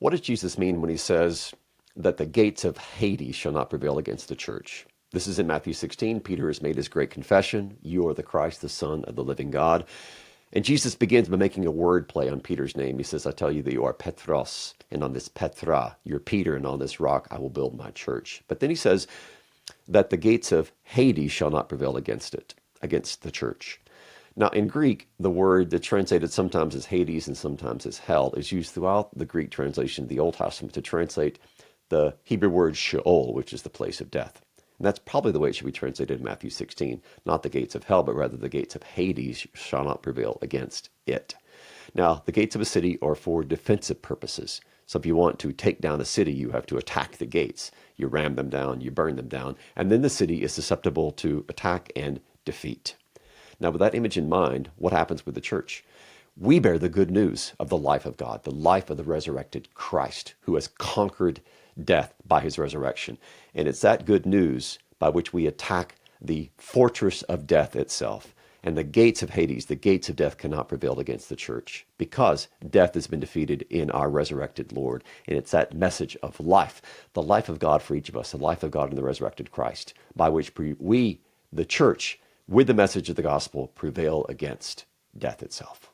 What does Jesus mean when he says that the gates of Hades shall not prevail against the church? This is in Matthew 16. Peter has made his great confession. You are the Christ, the Son of the living God. And Jesus begins by making a word play on Peter's name. He says, I tell you that you are Petros, and on this Petra, you're Peter, and on this rock I will build my church. But then he says that the gates of Hades shall not prevail against it, against the church. Now, in Greek, the word that's translated sometimes as Hades and sometimes as hell is used throughout the Greek translation of the Old Testament to translate the Hebrew word Sheol, which is the place of death. And that's probably the way it should be translated in Matthew 16. Not the gates of hell, but rather the gates of Hades shall not prevail against it. Now, the gates of a city are for defensive purposes. So if you want to take down a city, you have to attack the gates. You ram them down, you burn them down, and then the city is susceptible to attack and defeat. Now, with that image in mind, what happens with the church? We bear the good news of the life of God, the life of the resurrected Christ, who has conquered death by his resurrection. And it's that good news by which we attack the fortress of death itself. And the gates of Hades, the gates of death, cannot prevail against the church because death has been defeated in our resurrected Lord. And it's that message of life, the life of God for each of us, the life of God in the resurrected Christ, by which we, the church, with the message of the gospel, prevail against death itself.